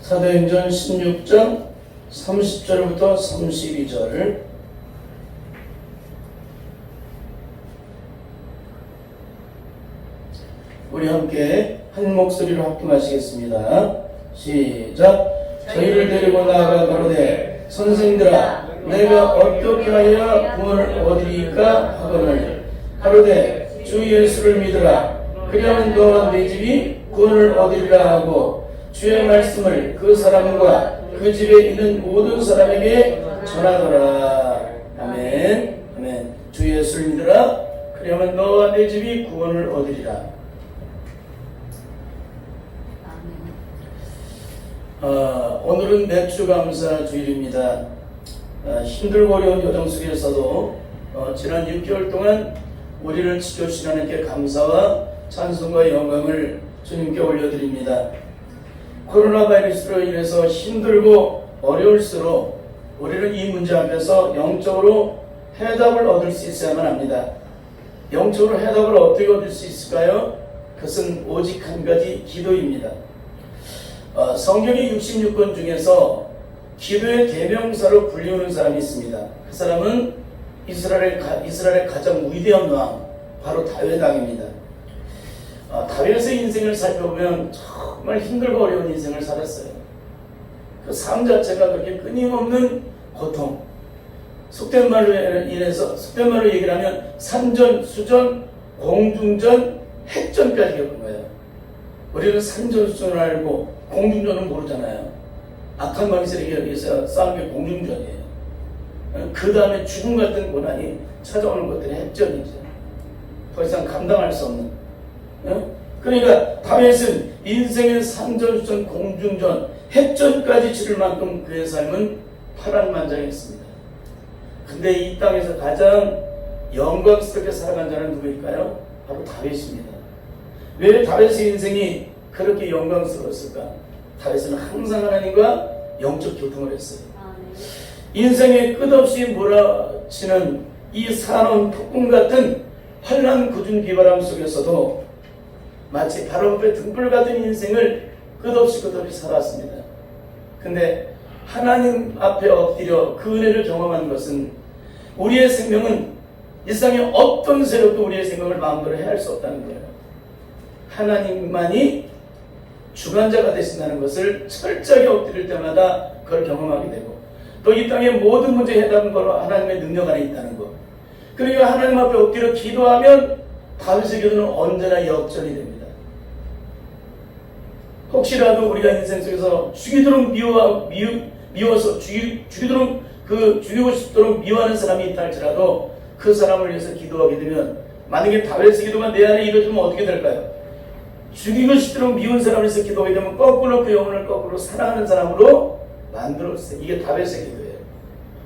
사도행전 16장 30절부터 32절. 우리 함께 한 목소리로 합동하시겠습니다. 시작. 저희를 데리고 나아가 가로되 선생들아 내가 어떻게 하여 구원을 얻으리까 하거늘 가로되 주 예수를 믿으라 그리하면 너와 네 집이 구원을 얻으리라 하고 주의 말씀을 그 사람과 그 집에 있는 모든 사람에게 전하더라. 아멘. 아멘. 주 예수를 믿으라 그리하면 너와 네 집이 구원을 얻으리라. 오늘은 매추감사 주일입니다. 힘들고 어려운 여정 속에서도 지난 6개월 동안 우리를 지켜주신 하나님께 감사와 찬송과 영광을 주님께 올려드립니다. 코로나 바이러스로 인해서 힘들고 어려울수록 우리는 이 문제 앞에서 영적으로 해답을 얻을 수 있어야만 합니다. 영적으로 해답을 어떻게 얻을 수 있을까요? 그것은 오직 한 가지 기도입니다. 성경의 66권 중에서 기도의 대명사로 불리우는 사람이 있습니다. 그 사람은 이스라엘의 가장 위대한 왕, 바로 다윗 왕입니다. 다윗의 인생을 살펴보면 정말 힘들고 어려운 인생을 살았어요. 그 삶 자체가 그렇게 끊임없는 고통, 속된 말로 얘기를 하면 산전, 수전, 공중전, 핵전까지 겪은 거예요. 우리는 산전, 수전을 알고 공중전은 모르잖아요. 악한 마귀들에게 의해서 싸운 게 공중전이에요. 그 다음에 죽음 같은 고난이 찾아오는 것들이 핵전이죠. 더 이상 감당할 수 없는. 그러니까 다윗은 인생의 산전, 수전, 공중전, 핵전까지 치를 만큼 그의 삶은 파란만장했습니다. 근데 이 땅에서 가장 영광스럽게 살아간 자는 누구일까요? 바로 다윗입니다. 왜 다윗의 인생이 그렇게 영광스러웠을까? 다윗은 항상 하나님과 영적 교통을 했어요. 인생에 끝없이 몰아치는 이 사나운 폭풍 같은 환난 굳은 비바람 속에서도 마치 바로 앞에 등불 같은 인생을 끝없이 살았습니다. 근데 하나님 앞에 엎드려 그 은혜를 경험하는 것은 우리의 생명은 이 세상의 어떤 세력도 우리의 생명을 마음대로 해할 수 없다는 거예요. 하나님만이 주관자가 되신다는 것을 철저하게 엎드릴 때마다 그걸 경험하게 되고, 또 이 땅의 모든 문제의 해답은 바로 하나님의 능력 안에 있다는 것. 그러니까 하나님 앞에 엎드려 기도하면 다윗의 기도는 언제나 역전이 됩니다. 혹시라도 우리가 인생 속에서 죽이도록 미워서 죽이고 싶도록 미워하는 사람이 있다 할지라도 그 사람을 위해서 기도하게 되면, 만약에 다윗의 기도가 내 안에 이루어지면 어떻게 될까요? 죽이고 싶도록 미운 사람을 위해서 기도하게 되면 거꾸로 그 영혼을 거꾸로 사랑하는 사람으로 만들었어요. 이게 다윗의 기도예요.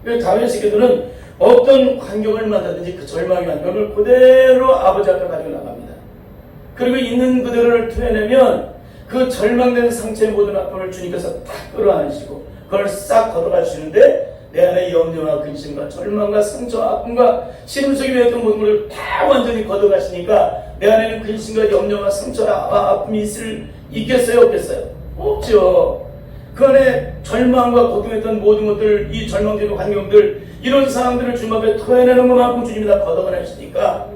그래서 다윗의 기도는 어떤 환경을 만나든지 그 절망의 환경을 그대로 아버지 앞에 가지고 나갑니다. 그리고 있는 그대로를 토해내면 그 절망된 상처의 모든 아픔을 주님께서 다 끌어안으시고 그걸 싹 걷어가 주시는데, 내 안에 염려와 근심과 절망과 상처와 아픔과 시름 속에 매였던 모든 것을 다 완전히 걷어가시니까 내 안에는 근심과 염려와 상처와 아픔이 있겠어요? 없겠어요? 없죠. 그 안에 절망과 고통했던 모든 것들, 이 절망적인 환경들, 이런 상황들을 주님 앞에 토해내는 것만큼 주님이 다 걷어가시니까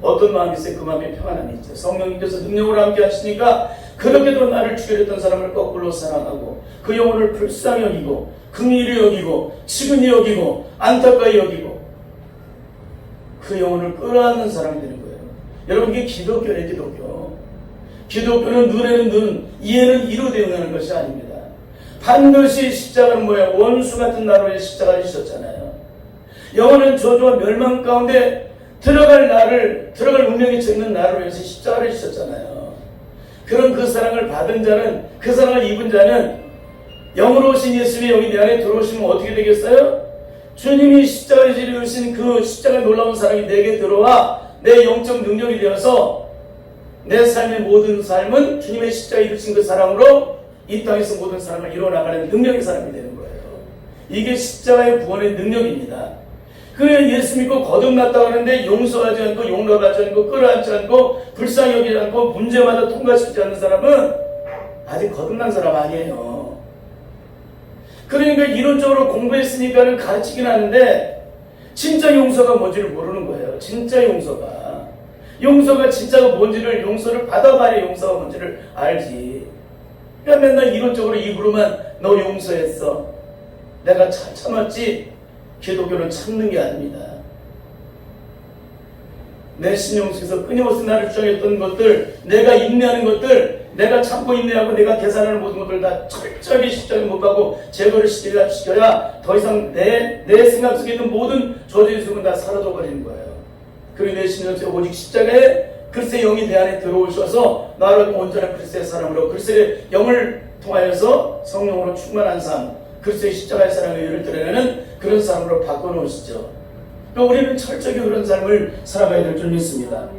어떤 마음이 있어요? 그 마음에 평안함이 있죠. 성령님께서 능력으로 함께 하시니까 그렇게도 나를 죽여렸던 사람을 거꾸로 사랑하고 그 영혼을 불쌍히 여기고 긍휼히 여기고 치근히 여기고 안타까이 여기고 그 영혼을 끌어안는 사람이 되는 거예요. 여러분, 이게 기독교예요. 기독교는 눈에는 눈, 이에는 이로 대응하는 것이 아닙니다. 반드시 십자가는 뭐예요? 원수 같은 나로 위해 십자가를 지셨잖아요. 영혼은 저주와 멸망 가운데 들어갈 운명이 적는 나를 위해서 십자가를 지셨잖아요. 그런 그 사랑을 받은 자는, 그 사랑을 입은 자는 영으로 오신 예수님이 여기 내 안에 들어오시면 어떻게 되겠어요? 주님이 십자가를 지르신 그 십자가의 놀라운 사랑이 내게 들어와 내 영적 능력이 되어서 내 삶의 모든 삶은 주님의 십자가에 이루신 그 사랑으로 이 땅에서 모든 사랑을 이뤄나가는 능력의 사람이 되는 거예요. 이게 십자가의 구원의 능력입니다. 그래, 예수 믿고 거듭났다고 하는데 용서하지 않고 용납하지 않고 끌어안지 않고 불쌍히 여기지 않고 문제마다 통과시키지 않는 사람은 아직 거듭난 사람 아니에요. 그러니까 이론적으로 공부했으니까는 가르치긴 하는데 진짜 용서가 뭔지를 모르는 거예요. 진짜 용서가 진짜가 뭔지를, 용서를 받아봐야 용서가 뭔지를 알지. 그러니까 맨날 이론적으로 입으로만 너 용서했어, 내가 참았지. 기독교는 참는 게 아닙니다. 내 신령 속에서 끊임없이 나를 주장했던 것들, 내가 인내하는 것들, 내가 참고 인내하고 내가 계산하는 모든 것들 다 철저하게 십자가에 못 박고 제거를 시켜야 더 이상 내 생각 속에 있는 모든 저주의 속은 다 사라져 버리는 거예요. 그리고 내 신령 속에 오직 십자가에 그리스도의 영이 내 안에 들어오셔서 나를 온전한 그리스도의 사람으로, 그리스도의 영을 통하여서 성령으로 충만한 삶, 그리스도의 십자가의 사랑의 의를 드러내는 그런 사람으로 바꿔놓으시죠. 그러니까 우리는 철저히 그런 삶을 살아가야 될 줄 믿습니다.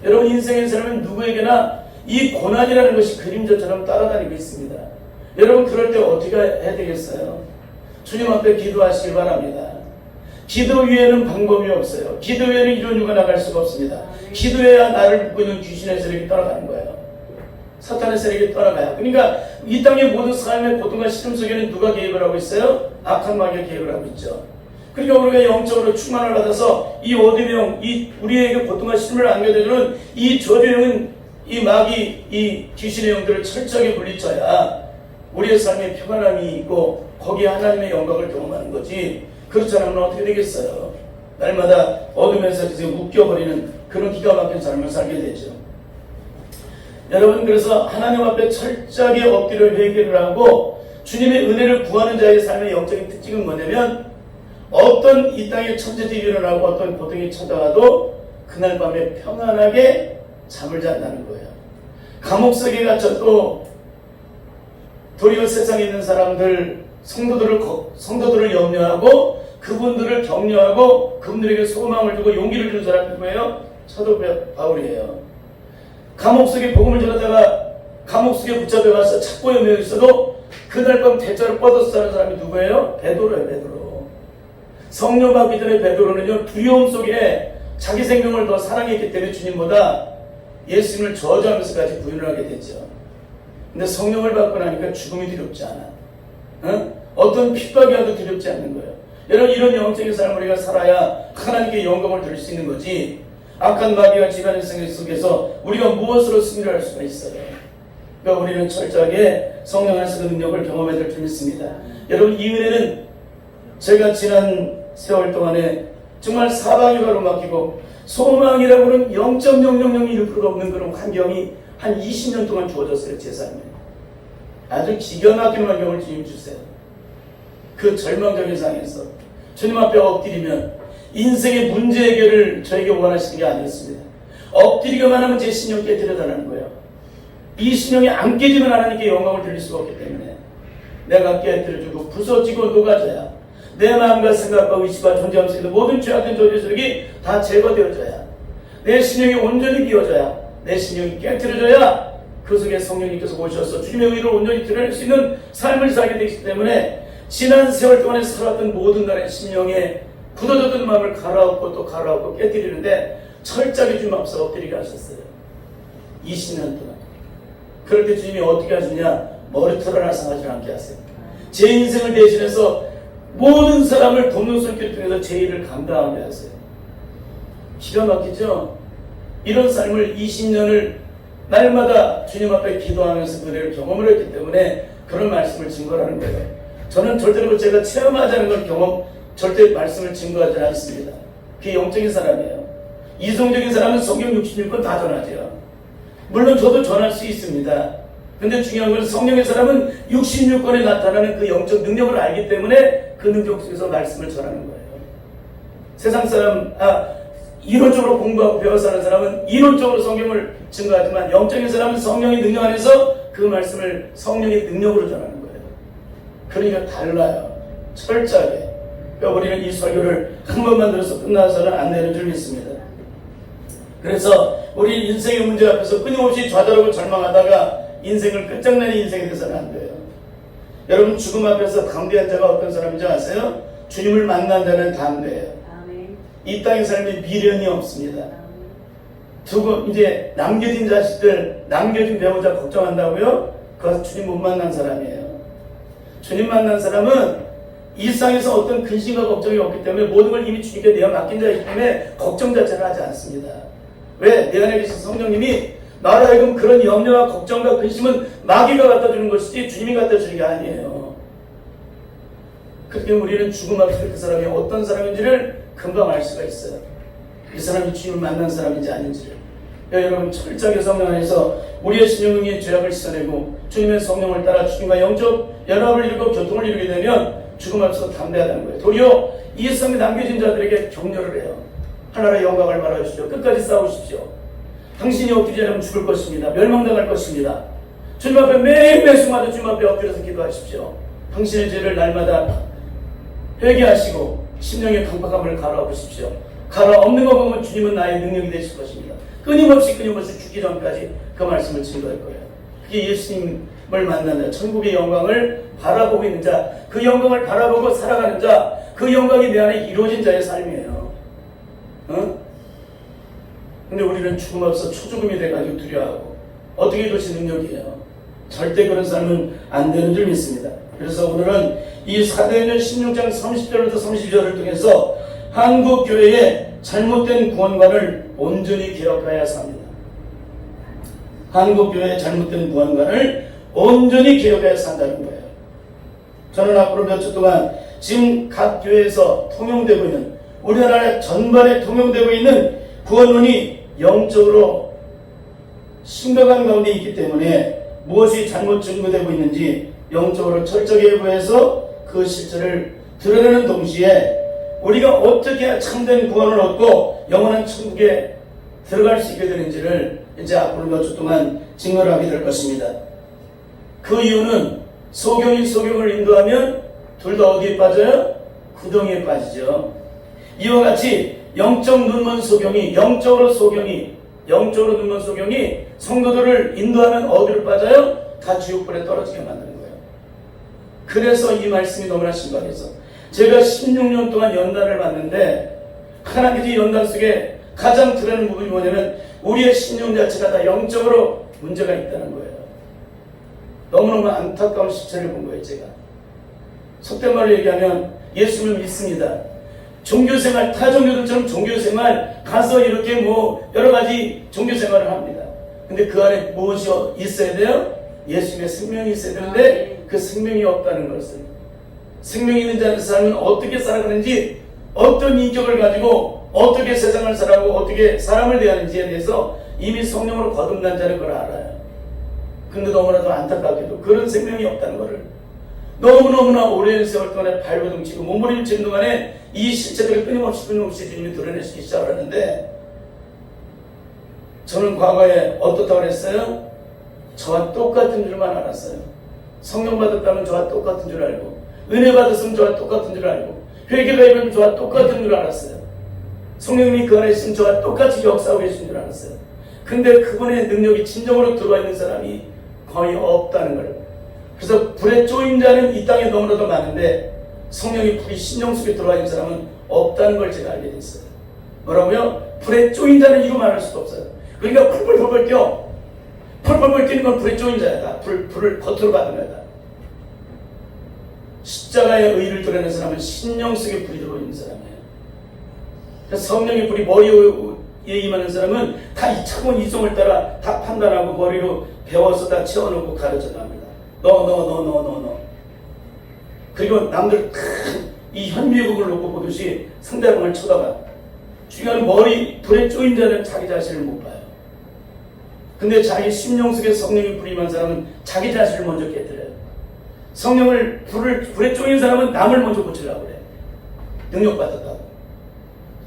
여러분, 인생의 삶은 누구에게나 이 고난이라는 것이 그림자처럼 따라다니고 있습니다. 여러분, 그럴 때 어떻게 해야 되겠어요? 주님 앞에 기도하시길 바랍니다. 기도 외에는 방법이 없어요. 기도 외에는 이런 유가 나갈 수가 없습니다. 기도해야 나를 묶고 있는 귀신의 세력이 떠나가는 거예요. 사탄의 세력이 떠나가요. 그러니까 이 땅의 모든 삶의 고통과 시름 속에는 누가 개입을 하고 있어요? 악한 마귀가 개입을 하고 있죠. 그러니까 우리가 영적으로 충만을 받아서 이 어둠의 영, 이 우리에게 고통과 시름을 안겨주는 이 저주의 영은, 이 마귀, 이 귀신의 영들을 철저하게 물리쳐야 우리의 삶에 평안함이 있고 거기에 하나님의 영광을 경험하는 거지. 그렇지 않으면 어떻게 되겠어요? 날마다 어둠에서 묶여버리는 그런 기가 막힌 삶을 살게 되죠. 여러분, 그래서 하나님 앞에 철저하게 엎드려 회개를 하고 주님의 은혜를 구하는 자의 삶의 영적인 특징은 뭐냐면, 어떤 이 땅에 천재들이 일어나고 어떤 고통이 찾아와도 그날 밤에 평안하게 잠을 잔다는 거예요. 감옥 속에 갇혀도 도리어 세상에 있는 사람들, 성도들을 염려하고 그분들을 격려하고 그분들에게 소망을 주고 용기를 주는 사람이 누구예요? 사도 바울이에요. 감옥 속에 복음을 전하다가 감옥 속에 붙잡혀가서 착고에 매여 있어도 그날 밤 대자로 뻗어서 사는 사람이 누구예요? 베드로예요. 베드로. 성령 받기 전에 베드로는요, 두려움 속에 자기 생명을 더 사랑했기 때문에 주님보다 예수님을 저주하면서까지 부인을 하게 됐죠. 근데 성령을 받고 나니까 죽음이 두렵지 않아. 어떤 핍박이 와도 두렵지 않는 거예요. 여러분, 이런 영적인 삶을 우리가 살아야 하나님께 영광을 드릴 수 있는 거지. 악한 마귀와 지간의 생각 속에서 우리가 무엇으로 승리를 할 수가 있어요. 그러니까 우리는 철저하게 성령 안에서 그 능력을 경험해야 될 줄 믿습니다. 여러분, 이 은혜는 제가 지난 세월 동안에 정말 사방이 가로막히고 소망이라고는 0.0001%도 없는 그런 환경이 한 20년 동안 주어졌어요. 제 삶에. 아주 기가 막힌 환경을 주님 주세요. 그 절망적인 상황에서 주님 앞에 엎드리면 인생의 문제 해결을 저에게 원하시는 게 아니었습니다. 엎드리기만 하면 제 신령 깨뜨려달라는 거예요. 이 신령이 안 깨지면 하나님께 영광을 드릴 수가 없기 때문에 내가 깨뜨려주고 부서지고 녹아져야 내 마음과 생각과 의식과 존재함 속에 모든 죄악된 저주의 세력이 다 제거되어져야, 내 신령이 온전히 비워져야, 내 신령이 깨뜨려져야 그 속에 성령님께서 오셔서 주님의 의를 온전히 드러낼 수 있는 삶을 살게 되기 때문에 지난 세월 동안에 살았던 모든 날의 심령에 굳어졌던 마음을 갈아엎고 또 갈아엎고 깨뜨리는데 철저하게 주님 앞서 엎드리게 하셨어요. 20년 동안. 그럴 때 주님이 어떻게 하시냐? 머리털을 하나 상하지 않게 하세요. 제 인생을 대신해서 모든 사람을 돕는 손길을 통해서 제 일을 감당하게 하세요. 기가 막히죠? 이런 삶을 20년을 날마다 주님 앞에 기도하면서 그를 경험을 했기 때문에 그런 말씀을 증거하는 거예요. 저는 절대로 제가 체험하지 않은 걸 경험, 절대 말씀을 증거하지 않습니다. 그게 영적인 사람이에요. 이성적인 사람은 성경 66권 다 전하죠. 물론 저도 전할 수 있습니다. 근데 중요한 건 성령의 사람은 66권에 나타나는 그 영적 능력을 알기 때문에 그 능력 속에서 말씀을 전하는 거예요. 세상 사람, 이론적으로 공부하고 배워 사는 사람은 이론적으로 성경을 증거하지만 영적인 사람은 성령의 능력 안에서 그 말씀을 성령의 능력으로 전하는 거예요. 그러니까 달라요. 철저하게. 그러니까 우리는 이 설교를 한 번만 들어서 끝나서는 안 되는 줄 믿습니다. 그래서 우리 인생의 문제 앞에서 끊임없이 좌절하고 절망하다가 인생을 끝장내는 인생이 돼서는 안 돼요. 여러분, 죽음 앞에서 담대한 자가 어떤 사람인지 아세요? 주님을 만난다는 담대예요. 이 땅의 삶에 미련이 없습니다. 이제 남겨진 자식들, 남겨진 배우자 걱정한다고요? 그것은 주님 못 만난 사람이에요. 주님 만난 사람은 이 세상에서 어떤 근심과 걱정이 없기 때문에 모든 걸 이미 주님께 내어 맡긴 자이기 때문에 걱정 자체를 하지 않습니다. 왜? 내 안에 계신 성령님이 나로 하여금 그런 염려와 걱정과 근심은 마귀가 갖다 주는 것이지 주님이 갖다 주는 게 아니에요. 그렇게 우리는 죽음 앞에 그 사람이 어떤 사람인지를 금방 알 수가 있어요. 이 사람이 주님을 만난 사람인지 아닌지를. 여러분, 철저하게 성령 안에서 우리의 신령의 죄악을 씻어내고 주님의 성령을 따라 주님과 영적 연합을 이루고 교통을 이루게 되면 죽음 앞에서 담대하다는 거예요. 도리어 이 세상에 남겨진 자들에게 격려를 해요. 하나님의 영광을 바라십시오. 끝까지 싸우십시오. 당신이 엎드리지 않으면 죽을 것입니다. 멸망당할 것입니다. 주님 앞에 매일매일 순간도 주님 앞에 엎드려서 기도하십시오. 당신의 죄를 날마다 회개하시고 심령의 강박함을 갈아엎으십시오. 갈아엎는 것 보면 주님은 나의 능력이 되실 것입니다. 끊임없이 죽기 전까지 그 말씀을 증거할 거예요. 그게 예수님을 만나는 천국의 영광을 바라보고 있는 자, 그 영광을 바라보고 살아가는 자, 그 영광이 내 안에 이루어진 자의 삶이에요. 근데 우리는 죽음 앞에서 초죽음이 돼가지고 두려워하고 어떻게 이것이 능력이에요? 절대 그런 삶은 안 되는 줄 믿습니다. 그래서 오늘은 이 사도행전 16장 30절부터 32절을 통해서 한국교회의 잘못된 구원관을 온전히 개혁하여야 합니다. 한국교회의 잘못된 구원관을 온전히 개혁해서 한다는 거예요. 저는 앞으로 몇 주 동안 지금 각 교회에서 통용되고 있는, 우리나라 전반에 통용되고 있는 구원론이 영적으로 심각한 가운데 있기 때문에 무엇이 잘못 증거되고 있는지 영적으로 철저하게 해부해서 그 실체를 드러내는 동시에 우리가 어떻게 참된 구원을 얻고 영원한 천국에 들어갈 수 있게 되는지를 이제 앞으로 몇 주 동안 증거를 하게 될 것입니다. 그 이유는 소경이 소경을 인도하면 둘 다 어디에 빠져요? 구덩이에 빠지죠. 이와 같이 영적 눈먼 소경이, 영적으로 눈먼 소경이 성도들을 인도하면 어디로 빠져요? 다 지옥불에 떨어지게 만드는 거예요. 그래서 이 말씀이 너무나 심각해서 제가 16년 동안 연단을 받는데 하나님의 연단 속에 가장 드러나는 부분이 뭐냐면 우리의 신령 자체가 다 영적으로 문제가 있다는 거예요. 너무너무 안타까운 실체를 본 거예요. 제가 속된 말로 얘기하면 예수를 믿습니다. 종교생활, 타 종교들처럼 종교생활 가서 이렇게 여러 가지 종교생활을 합니다. 근데 그 안에 무엇이 있어야 돼요? 예수님의 생명이 있어야 되는데 그 생명이 없다는 것을, 생명이 있는 자의 삶은 어떻게 살아가는지, 어떤 인격을 가지고 어떻게 세상을 살아가고 어떻게 사람을 대하는지에 대해서 이미 성령으로 거듭난 자는 그걸 알아요. 근데 너무나도 안타깝게도 그런 생명이 없다는 것을 너무너무나 오랜 세월 동안에 발버둥치고 몸부림치는 동안에 이 실체들을 끊임없이 주님이 드러내시기 시작하는데, 저는 과거에 어떻다고 그랬어요? 저와 똑같은 줄만 알았어요. 성령 받았다면 저와 똑같은 줄 알고, 은혜 받았으면 저와 똑같은 줄 알고, 회개가 이르면 저와 똑같은 줄 알았어요. 성령님이 그 안에 있으면 저와 똑같이 역사하고 계신 줄 알았어요. 근데 그분의 능력이 진정으로 들어와 있는 사람이 거의 없다는 거예요. 그래서 불에 쪼인 자는 이 땅에 너무나도 많은데 성령이 불이 심령 속에 들어와 있는 사람은 없다는 걸 제가 알게 됐어요. 뭐라고요? 불에 쪼인 자는 이거 말할 수도 없어요. 그러니까 펄펄펄펄 뛰어. 펄펄펄 뛰는 건 불에 쪼인 자야. 불을 겉으로 받은 거야. 십자가의 의를 드러내는 사람은 심령 속에 불이 들어와 있는 사람이에요. 그래서 성령의 불이 머리에 임하는 사람은 다 이 차원 이성을 따라 다 판단하고 머리로 배워서 다 채워놓고 가르쳐 나갑니다. 너. 그리고 남들 이 현미국을 놓고 보듯이 상대방을 쳐다봐. 중요한 머리 불에 쪼인 자는 자기 자신을 못 봐요. 근데 자기 심령 속에 성령이 불이 임한 사람은 자기 자신을 먼저 깨뜨려요. 성령을 불에 쪼인 사람은 남을 먼저 고치려고 그래. 능력받았다고.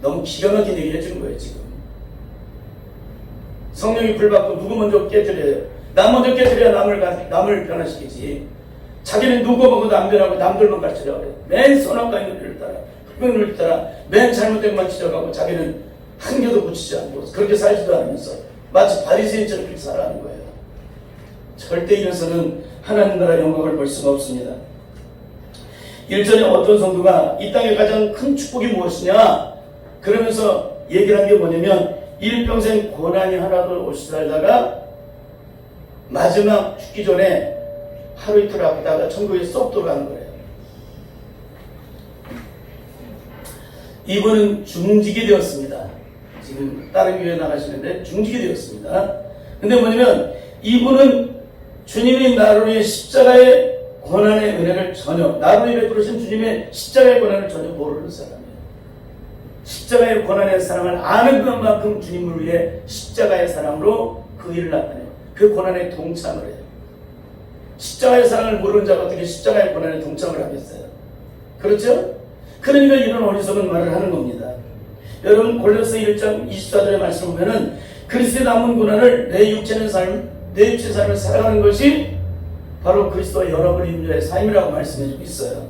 너무 기가 막힌 얘기 해주는 거예요 지금. 성령이 불 받고 누구 먼저 깨뜨려요? 남 먼저 깨뜨려야 남을 변화시키지. 자기는 누구 보고 남 변하고 남들만 가르치려고 그래. 맨 선악과 있는 일을 따라, 흑백을 따라, 맨 잘못된 것만 지적하고 자기는 한 개도 붙이지 않고 그렇게 살지도 않으면서 마치 바리새인처럼 그렇게 살아가는 거예요. 절대 이래서는 하나님 나라 영광을 볼 수가 없습니다. 일전에 어떤 성도가 이 땅의 가장 큰 축복이 무엇이냐 그러면서 얘기를 한 게 뭐냐면 일평생 고난이 하나도 없이 살다가 마지막 죽기 전에 하루 이틀 아프다가 천국에 쏙 들어가는 거예요. 이분은 중직이 되었습니다. 지금 다른 교회 나가시는데 중직이 되었습니다. 근데 뭐냐면 이분은 주님이 나를 위해 십자가의 고난의 은혜를 전혀, 나를 위해 베푸신 주님의 십자가의 고난을 전혀 모르는 사람이에요. 십자가의 고난의 사랑을 아는 것만큼 주님을 위해 십자가의 사랑으로 그 일을 나타내요. 그 고난에 동참을 해요. 십자가의 사랑을 모르는 자가 어떻게 십자가의 고난에 동참을 하겠어요? 그렇죠? 그러니까 이런 어리석은 말을 하는 겁니다. 여러분 골로새 1장 24절의 말씀을 보면은 그리스도의 남은 고난을 내 육체의 삶을 살아가는 것이 바로 그리스도와 연합을 이룬 자의 삶이라고 말씀해주고 있어요.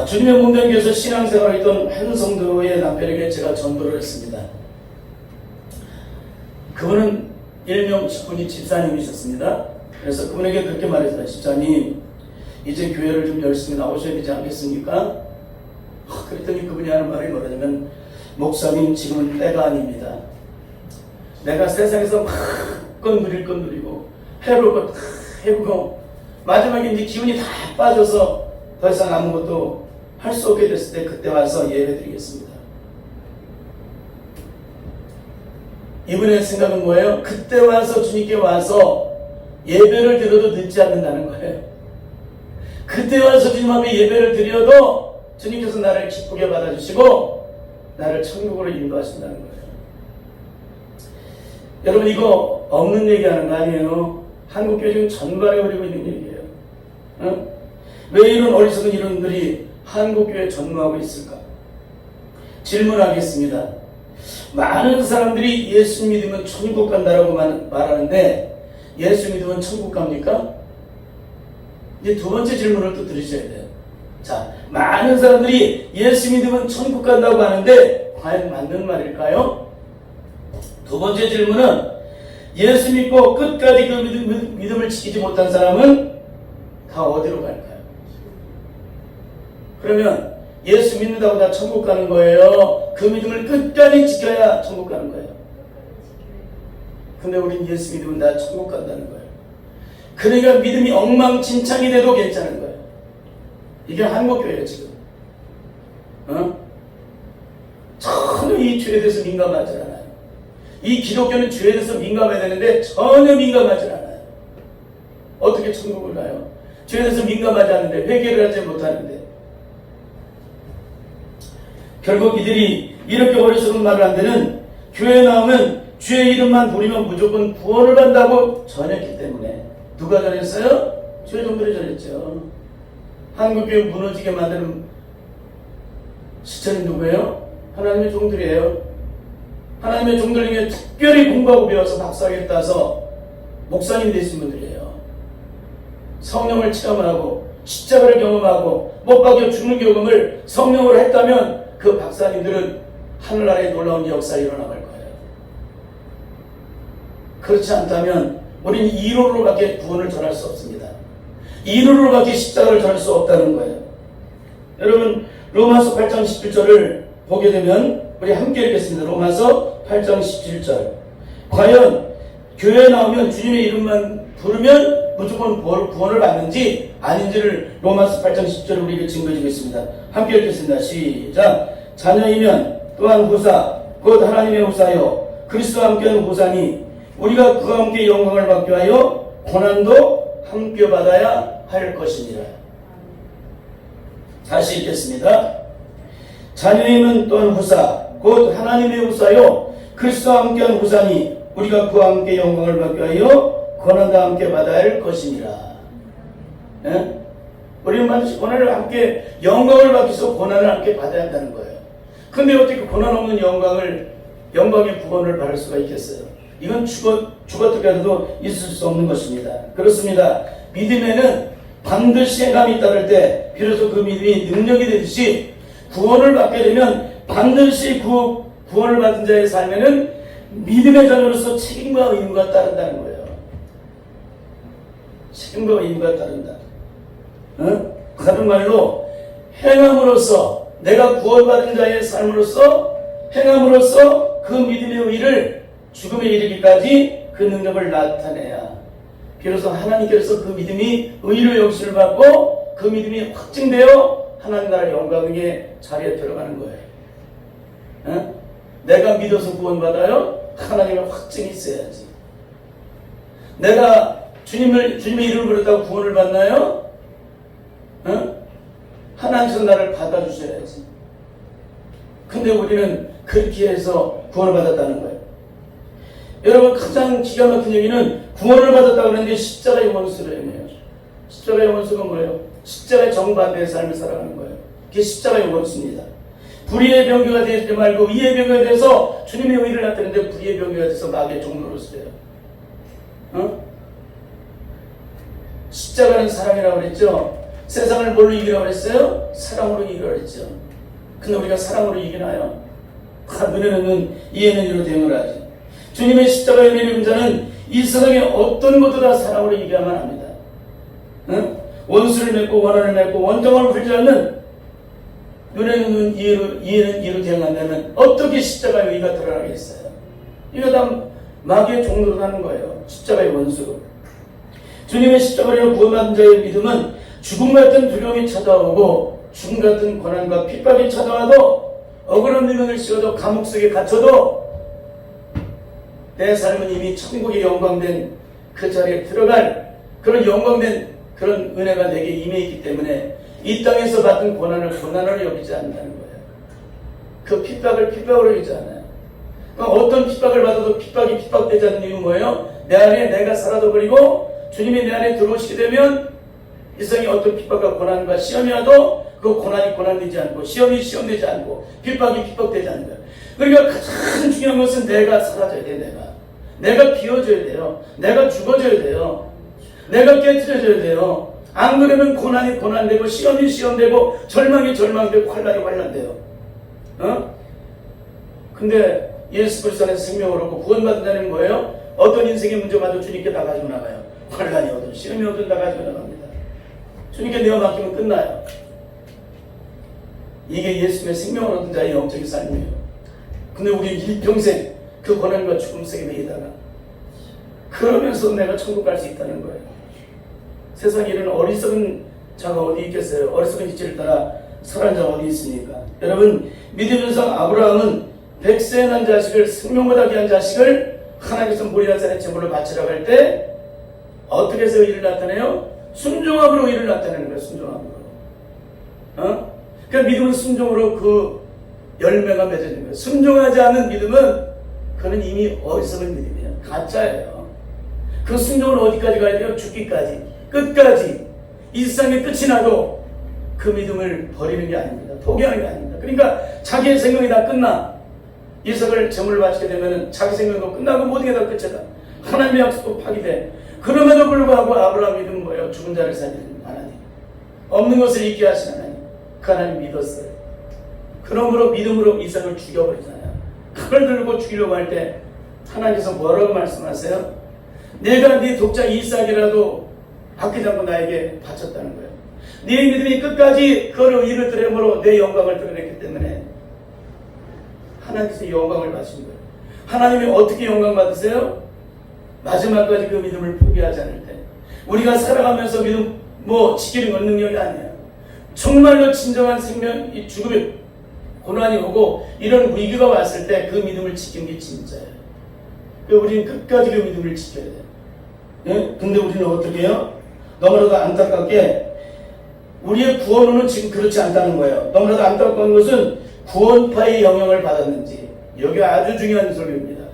주님의 몸담기에서 신앙생활을 했던 한 성도의 남편에게 제가 전도를 했습니다. 그분은 일명 직분이 집사님이셨습니다. 그래서 그분에게 그렇게 말했어요. 집사님, 이제 교회를 좀 열심히 나오셔야 되지 않겠습니까? 그랬더니 그분이 하는 말이 뭐냐면, 목사님, 지금은 때가 아닙니다. 내가 세상에서 마음껏 누릴 건 누리고 해볼 것 다 해보고 마지막에 이제 기운이 다 빠져서 더 이상 아무것도 할 수 없게 됐을 때 그때 와서 예배 드리겠습니다. 이분의 생각은 뭐예요? 그때 와서 주님께 와서 예배를 드려도 늦지 않는다는 거예요. 그때 와서 주님 앞에 예배를 드려도 주님께서 나를 기쁘게 받아주시고 나를 천국으로 인도하신다는 거예요. 여러분 이거 없는 얘기하는 거 아니에요. 한국교회 지금 전반에 그리고 있는 얘기예요. 응? 왜 이런 어리석은 이론들이 한국교회에 전무하고 있을까? 질문하겠습니다. 많은 사람들이 예수 믿으면 천국 간다라고 말하는데 예수 믿으면 천국 갑니까? 이제 두 번째 질문을 또 들으셔야 돼요. 자, 많은 사람들이 예수 믿으면 천국 간다고 하는데 과연 맞는 말일까요? 두 번째 질문은 예수 믿고 끝까지 그 믿음을 지키지 못한 사람은 다 어디로 갈까요? 그러면 예수 믿는다고 다 천국 가는 거예요? 그 믿음을 끝까지 지켜야 천국 가는 거예요? 근데 우린 예수 믿으면 다 천국 간다는 거예요. 그러니까 믿음이 엉망진창이 돼도 괜찮은 거예요. 이게 한국교회예요 지금. 전혀 이 죄에 대해서 민감하지 않아요. 이 기독교는 죄에 대해서 민감해야 되는데 전혀 민감하지 않아요. 어떻게 천국을 가요? 죄에 대해서 민감하지 않은데 회개를 하지 못하는데. 결국 이들이 이렇게 어리석은 말을 한 데는 교회에 나오면 주의 이름만 부르면 무조건 구원을 받는다고 전했기 때문에. 누가 전했어요? 주의 종들이 전했죠. 한국교회 무너지게 만드는 시체는 누구예요? 하나님의 종들이에요. 하나님의 종들 중에 특별히 공부하고 배워서 박사학위 따서 목사님 되신 분들이에요. 성령을 체험하고 십자가를 경험하고 못 박혀 죽는 경험을 성령으로 했다면 그 박사님들은 하늘나라의 놀라운 역사가 일어나갈 거예요. 그렇지 않다면 우리는 이론으로밖에 구원을 전할 수 없습니다. 이론으로밖에 십자가를 전할 수 없다는 거예요. 여러분 로마서 8장 17절을 보게 되면 우리 함께 읽겠습니다. 로마서 8장 17절. 과연 교회에 나오면 주님의 이름만 부르면 무조건 구원을 받는지 아닌지를 로마서 8장 10절에 우리에게 증거해주고 있습니다. 함께 읽겠습니다. 시작. 자녀이면 또한 후사 곧 하나님의 후사요 그리스도와 함께하는 후사니 우리가 그와 함께 영광을 받게 하여 고난도 함께 받아야 할 것이니라. 다시 읽겠습니다. 자녀이면 또한 후사 곧 하나님의 후사요 그리스도와 함께하는 후사니 우리가 그와 함께 영광을 받게 하여 고난도 함께 받아야 할 것이니라. 예? 우리는 반드시 고난을 함께 영광을 받기 위해서 고난을 함께 받아야 한다는 거예요. 근데 어떻게 고난 없는 영광의 구원을 받을 수가 있겠어요? 이건 죽었더라도 있을 수 없는 것입니다. 그렇습니다. 믿음에는 반드시 행함이 따를 때 비로소 그 믿음이 능력이 되듯이 구원을 받게 되면 반드시 그 구원을 받은 자의 삶에는 믿음의 자녀로서 책임과 의무가 따른다는 거예요. 책임과 의무가 따른다. 다른 말로 행함으로써 내가 구원받은 자의 삶으로서 행함으로써 그 믿음의 의를 죽음에 이르기까지 그 능력을 나타내야 비로소 하나님께서 그 믿음이 의로 여기심을 받고 그 믿음이 확증되어 하나님 나라 영광의 자리에 들어가는 거예요. 어? 내가 믿어서 구원받아요? 하나님의 확증이 있어야지. 내가 주님의 이름을 부르다고 구원을 받나요? 어? 하나님께서 나를 받아주셔야지. 근데 우리는 그렇게 해서 구원을 받았다는 거예요. 여러분, 가장 기가 막힌 얘기는 구원을 받았다고 그러는데 십자가의 원수를 해요. 십자가의 원수가 뭐예요? 십자가의 정반대의 삶을 살아가는 거예요. 그게 십자가의 원수입니다. 불의의 병거가 되지 말고 의의 병거가 돼서 주님의 의를 나타내는데 불의의 병거가 돼서 마귀의 종노릇을 해요. 어? 십자가는 사랑이라고 그랬죠. 세상을 뭘로 이기라고 그랬어요? 사랑으로 이기라고 그랬죠. 근데 우리가 사랑으로 이기나요? 눈에는 눈, 이에는 이로 대응을 하지. 주님의 십자가의 은혜를 자는 이 세상의 어떤 것도 다 사랑으로 이겨야만 합니다. 응? 원수를 맺고 원한을 맺고 원정을 풀지 않는 눈에는 눈, 이에는 이로 대응한다면 어떻게 십자가의 의가 드러나겠어요? 이거 다 마귀의 종로로 하는 거예요. 십자가의 원수로. 주님의 십자가로 구원받은 자의 믿음은 죽음 같은 두려움이 찾아오고 죽음 같은 고난과 핍박이 찾아와도 억울한 누명을 씌워도 감옥 속에 갇혀도 내 삶은 이미 천국의 영광된 그 자리에 들어갈 그런 영광된 그런 은혜가 내게 임해 있기 때문에 이 땅에서 받은 고난을 여기지 않는다는 거예요. 그 핍박을 핍박으로 여기지 않아요. 그러니까 어떤 핍박을 받아도 핍박이 핍박되지 않는 이유는 뭐예요? 내 안에 내가 사라져 버리고 주님이 내 안에 들어오시게 되면 이 세상에 어떤 핍박과 고난과 시험이 와도 그 고난이 고난되지 않고 시험이 시험되지 않고 핍박이 핍박되지 않는 거예요. 그러니까 가장 중요한 것은 내가 사라져야 돼. 내가 비워져야 돼요. 내가 죽어져야 돼요. 내가 깨트려져야 돼요. 안 그러면 고난이 고난되고 시험이 시험되고 절망이 절망되고 환란이 환란돼요. 어? 근데 예수 그리스도 안에서 생명을 얻고 구원받은 자는 뭐예요? 어떤 인생의 문제마저 주님께 다 가지고 나가요. 환란이 오든 시험이 오든 다 가지고 나갑니다. 주님께 내어 맡기면 끝나요. 이게 예수님의 생명을 얻은 자의 영적인 삶이에요. 근데 우리 일평생 그 고난과 죽음 속에 매이다가 그러면서 내가 천국 갈 수 있다는 거예요. 세상에 이런 어리석은 자가 어디 있겠어요? 어리석은 이치를 따라 설한 자가 어디 있습니까? 여러분, 믿음의 성 아브라함은 100세 난 자식을 생명보다 귀한 자식을 하나님께서 모리아 산에 제물로 바치라고 할 때 어떻게 해서 의를 나타내요? 순종함으로 의를 나타내는 거예요. 순종함으로. 어? 그러니까 믿음은 순종으로 그 열매가 맺어지는 거예요. 순종하지 않은 믿음은 그는 이미 어리석은 믿음이에요. 가짜예요. 그 순종은 어디까지 가야 돼요? 죽기까지. 끝까지. 이 세상에 끝이 나도 그 믿음을 버리는 게 아닙니다. 포기하는 게 아닙니다. 그러니까 자기의 생명이 다 끝나. 이삭을 제물로 바치게 되면 자기 생명도 끝나고 모든 게 다 끝이다. 하나님의 약속도 파기돼. 그럼에도 불구하고 아브라함 믿음은 뭐예요? 죽은 자를 살리는 하나님. 없는 것을 있게 하신 하나님. 그 하나님 믿었어요. 그러므로 믿음으로 이삭을 죽여버리잖아요. 칼을 들고 죽이려고 할 때 하나님께서 뭐라고 말씀하세요? 내가 네 독자 이삭이라도 아끼지 않고 나에게 바쳤다는 거예요. 네 믿음이 끝까지 그를 의를 드림으로 내 영광을 드러냈기 때문에 하나님께서 영광을 받으신 거예요. 하나님이 어떻게 영광 받으세요? 마지막까지 그 믿음을 포기하지 않을 때. 우리가 살아가면서 믿음 지키는 건 능력이 아니에요. 정말로 진정한 생명, 이 죽음의 고난이 오고 이런 위기가 왔을 때 그 믿음을 지키는 게 진짜예요. 우리는 끝까지 그 믿음을 지켜야 돼요. 예? 근데 우리는 어떻게 해요? 너무나도 안타깝게 우리의 구원은 지금 그렇지 않다는 거예요. 너무나도 안타까운 것은 구원파의 영향을 받았는지, 여기 아주 중요한 설교입니다.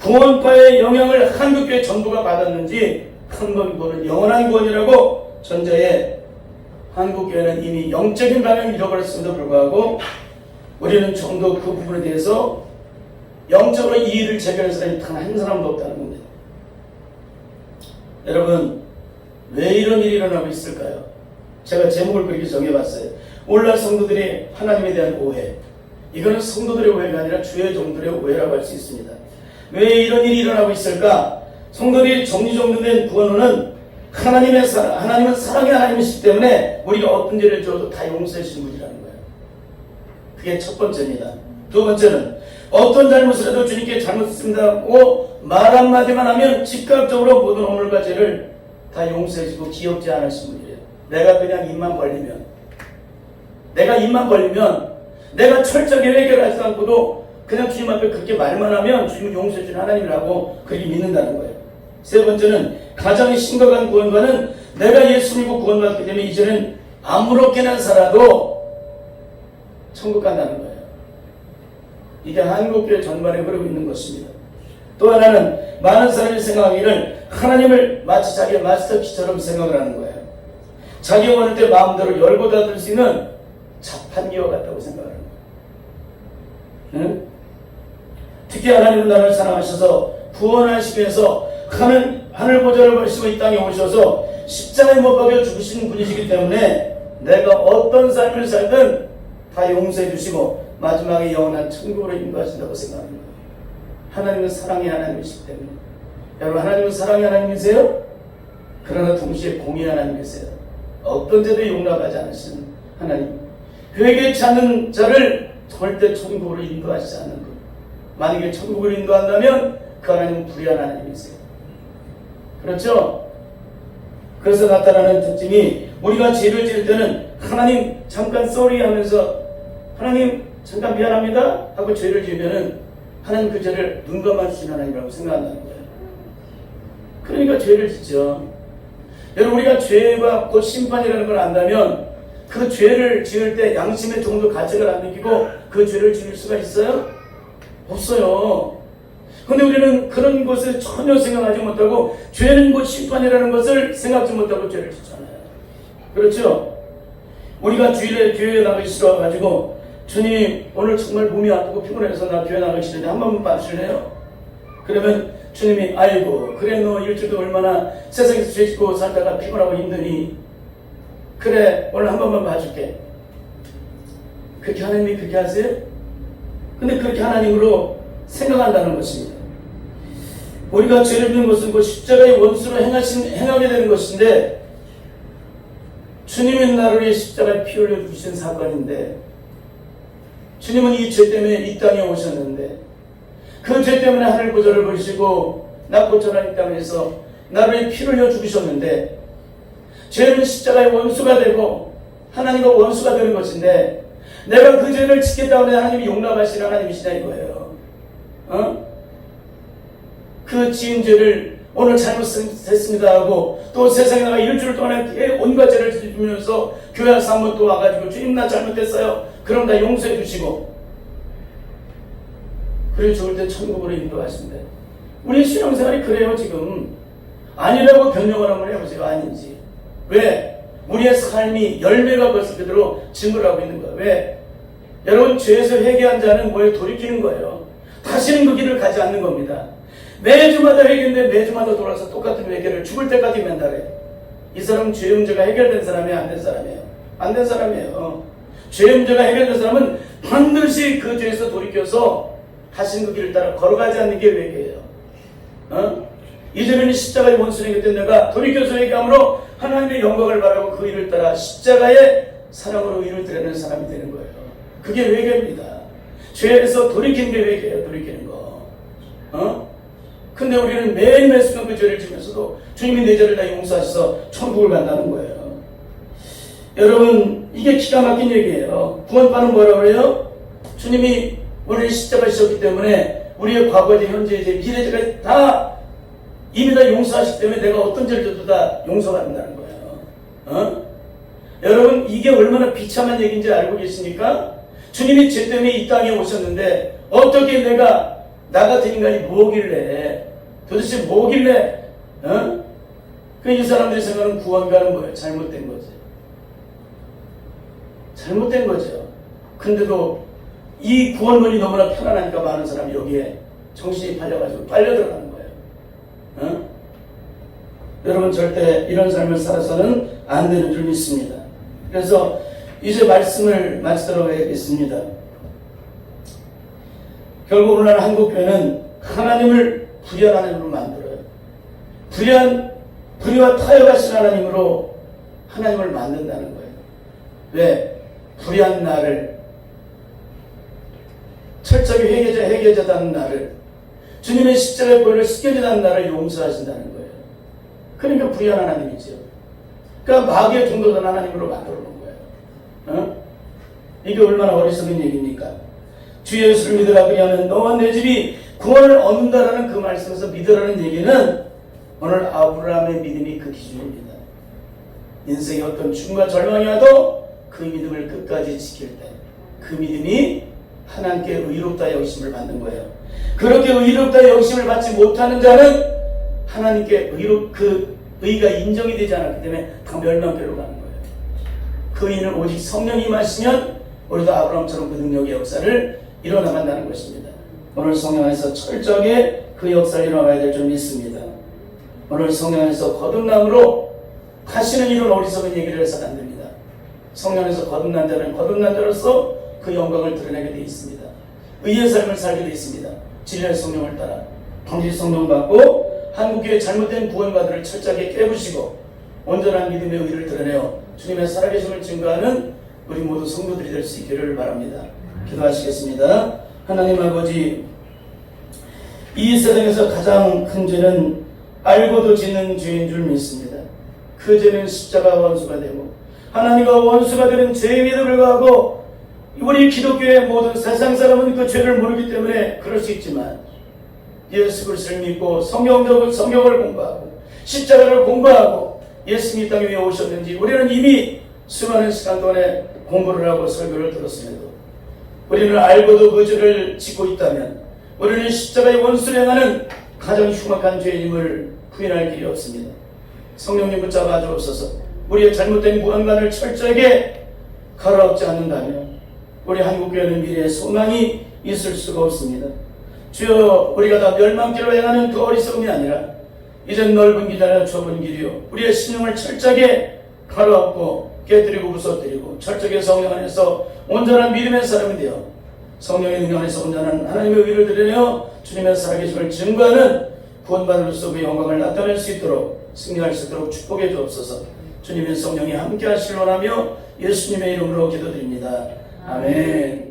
구원파의 영향을 한국교회 전부가 받았는지, 한 번 구원은 영원한 구원이라고 전자에 한국교회는 이미 영적인 방향을 잃어버렸음에도 불구하고 우리는 전도 그 부분에 대해서 영적으로 이의를 제기하는 사람이 단 한 사람도 없다는 겁니다. 여러분, 왜 이런 일이 일어나고 있을까요? 제가 제목을 그렇게 정해봤어요. 오늘날 성도들이 하나님에 대한 오해. 이거는 성도들의 오해가 아니라 주의 종들의 오해라고 할 수 있습니다. 왜 이런 일이 일어나고 있을까? 성도들이 정리정돈된 구원은 하나님은 사랑의 하나님이시기 때문에 우리가 어떤 죄를 지어도 다 용서해 주시는 분이라는 거예요. 그게 첫 번째입니다. 두 번째는 어떤 잘못을 해도 주님께 잘못했습니다고 말 한마디만 하면 즉각적으로 모든 허물과 죄를 다 용서해주고 기억지 않으신 분이래요. 내가 그냥 입만 벌리면, 내가 철저하게 해결하지 않고도 그냥 주님 앞에 그렇게 말만 하면 주님은 용서해주는 하나님이라고 그렇게 믿는다는 거예요. 세 번째는 가장 심각한 구원과는 내가 예수 믿고 구원받기 때문에 이제는 아무렇게나 살아도 천국 간다는 거예요. 이게 한국교회 전반에 그러고 있는 것입니다. 또 하나는 많은 사람이 생각하기를 하나님을 마치 자기의 마스터키처럼 생각을 하는 거예요. 자기가 원할 때 마음대로 열고 닫을 수 있는 자판기와 같다고 생각하는 거예요. 응? 특히 하나님은 나를 사랑하셔서 구원하시기 위해서 하늘 보좌를 버리시고 이 땅에 오셔서 십자가에 못 박여 죽으신 분이시기 때문에 내가 어떤 삶을 살든 다 용서해 주시고 마지막에 영원한 천국으로 인도하신다고 생각합니다. 하나님은 사랑의 하나님이시기 때문에. 여러분, 하나님은 사랑의 하나님이세요? 그러나 동시에 공의 하나님이세요. 어떤 죄도 용납하지 않으시는 하나님. 회개치 않는 자를 절대 천국으로 인도하시지 않는 것. 만약에 천국으로 인도한다면 그 하나님은 불의한 하나님이세요. 그렇죠? 그래서 나타나는 특징이 우리가 죄를 지을 때는 하나님 잠깐 sorry 하면서 하나님 잠깐 미안합니다 하고 죄를 지으면은 하나님 그 죄를 눈 감아주신 하나님이라고 생각한다는 거예요. 그러니까 죄를 짓죠. 여러분, 우리가 죄가 곧 심판이라는 걸 안다면 그 죄를 지을 때 양심의 정도 가책을 안 느끼고 그 죄를 지을 수가 있어요? 없어요. 근데 우리는 그런 것을 전혀 생각하지 못하고 죄는 곧 심판이라는 것을 생각하지 못하고 죄를 짓잖아요. 그렇죠? 우리가 주일에 교회에 나가기 싫어가지고 주님 오늘 정말 몸이 아프고 피곤해서 나 교회 나가기 싫은데 한 번만 봐주실래요? 그러면 주님이 아이고 그래 너 일주일도 얼마나 세상에서 죄 짓고 살다가 피곤하고 힘드니 그래 오늘 한 번만 봐줄게. 그렇게 하나님이 그렇게 하세요? 근데 그렇게 하나님으로 생각한다는 것입니다. 우리가 죄를 짓는 것은 그 십자가의 원수로 행하게 되는 것인데 주님은 나를 위해 십자가에 피 흘려 주신 사건인데 주님은 이 죄 때문에 이 땅에 오셨는데 그 죄 때문에 하늘 보좌를 버리시고 낙고처럼 이 땅에서 나를 위해 피를 흘려 죽으셨는데 죄는 십자가의 원수가 되고 하나님과 원수가 되는 것인데 내가 그 죄를 짓겠다고 하면 하나님이 용납하시는 하나님이시다 이거예요. 그 지은 죄를 오늘 잘못했습니다 하고 또 세상에 나가 일주일 동안에 온갖 죄를 지으면서 교회 와서 한 번 또 와가지고 주님 나 잘못했어요. 그럼 다 용서해 주시고 그래 죽을 때 천국으로 인도하신대. 우리 신앙생활이 그래요 지금. 아니라고 변명을 한번 해보세요. 아닌지. 왜? 우리의 삶이 열매가 벌써 그대로 증거를 하고 있는 거예요. 왜? 여러분 죄에서 회개한 자는 뭐에 돌이키는 거예요. 다시는 그 길을 가지 않는 겁니다. 매주마다 회개인데 매주마다 돌아서 똑같은 회개를 죽을 때까지 맨날 해. 이 사람은 죄의 문제가 해결된 사람이에요? 안 된 사람이에요? 안 된 사람이에요. 죄의 문제가 해결된 사람은 반드시 그 죄에서 돌이켜서 다시는 그 길을 따라 걸어가지 않는 게 회개예요. 이제는 십자가의 원수에게 때 내가 돌이켜서 회개함으로 하나님의 영광을 바라고 그 일을 따라 십자가의 사랑으로 일을 드리는 사람이 되는 거예요. 그게 회개입니다. 죄에서 돌이키는 게 회개예요. 돌이키는 거. 근데 우리는 매일매일 순간 그 죄를 지면서도 주님이 내 죄를 다 용서하셔서 천국을 간다는 거예요. 여러분 이게 기가 막힌 얘기예요. 구원파는 뭐라고 그래요? 주님이 우리를 십자가에 지셨기 때문에 우리의 과거제, 현재제, 미래제가 다 이미 다 용서하시기 때문에 내가 어떤 죄를 져도 다 용서받는다는 거예요. 여러분 이게 얼마나 비참한 얘기인지 알고 계십니까? 주님이 죄 때문에 이 땅에 오셨는데 어떻게 내가 나 같은 인간이 뭐길래 도대체 뭐길래 이 사람들이 생각하는 구원가는 뭐예요? 잘못된 거지. 잘못된 거죠. 근데도 이 구원론이 너무나 편안하니까 많은 사람이 여기에 정신이 팔려가지고 빨려 들어가는 거예요. 여러분 절대 이런 삶을 살아서는 안 되는 줄 믿습니다. 그래서 이제 말씀을 마치도록 하겠습니다. 결국 오늘날 한국교회는 하나님을 불의한 하나님으로 만들어요. 불의와 타협하신 하나님으로 하나님을 만든다는 거예요. 왜? 불의한 나를 철저하게 회개자다는 나를 주님의 십자가의 보혈을 스겨지는 나를 용서하신다는 거예요. 그러니까 부유한 하나님이죠. 그러니까 마귀의 종도된 하나님으로 만들어 놓은 거예요. 어? 이게 얼마나 어리석은 얘기입니까? 주 예수를 믿으라 그리하면 너와 내 집이 구원을 얻는다라는 그 말씀에서 믿으라는 얘기는 오늘 아브라함의 믿음이 그 기준입니다. 인생의 어떤 죽음과 절망이 와도 그 믿음을 끝까지 지킬 때 그 믿음이 하나님께 의롭다 여기심을 받는 거예요. 그렇게 의롭다 여기심을 받지 못하는 자는 하나님께 그 의가 인정이 되지 않았기 때문에 다 멸망교로 가는 거예요. 그 의는 오직 성령이 임하시면 우리도 아브라함처럼 그 능력의 역사를 일어나간다는 것입니다. 오늘 성령 안에서 철저하게 그 역사를 일어나야 될 줄 믿습니다. 오늘 성령 안에서 거듭남으로 다시는 이런 어리석은 얘기를 해서는 안 됩니다. 성령 안에서 거듭난 자는 거듭난 자로서 그 영광을 드러내게 되어 있습니다. 의의 삶을 살게 되어 있습니다. 진리의 성령을 따라 방지 성령 받고 한국교회 잘못된 구원받들을 철저하게 깨부시고 온전한 믿음의 의를 드러내어 주님의 살아계심을 증거하는 우리 모두 성도들이 될 수 있기를 바랍니다. 기도하시겠습니다. 하나님 아버지, 이 세상에서 가장 큰 죄는 알고도 짓는 죄인 줄 믿습니다. 그 죄는 십자가 원수가 되고 하나님과 원수가 되는 죄임에도 불구하고 우리 기독교의 모든 세상 사람은 그 죄를 모르기 때문에 그럴 수 있지만 예수 그리스도를 믿고 성경을 공부하고 십자가를 공부하고 예수님이 땅에 왜 오셨는지 우리는 이미 수많은 시간 동안에 공부를 하고 설교를 들었음에도 우리는 알고도 그 죄를 짓고 있다면 우리는 십자가의 원수를 행하는 가장 흉악한 죄인임을 부인할 길이 없습니다. 성령님 붙잡아 주옵소서. 우리의 잘못된 구원관을 철저하게 갈아엎지 않는다면 우리 한국교회는 미래에 소망이 있을 수가 없습니다. 주여, 우리가 다 멸망길로 행하는 그 어리석음이 아니라 이젠 넓은 길 아니라 좁은 길이요 우리의 신용을 철저하게 갈아엎고 깨뜨리고 부서뜨리고 철저하게 성령 안에서 온전한 믿음의 사람이 되어 성령의 능력 안에서 온전한 하나님의 의를 드러내어 주님의 살아계심을 증거하는 구원받으로서 그 영광을 나타낼 수 있도록 승리할 수 있도록 축복해 주옵소서. 주님의 성령이 함께 하시길 원하며 예수님의 이름으로 기도드립니다. 아멘.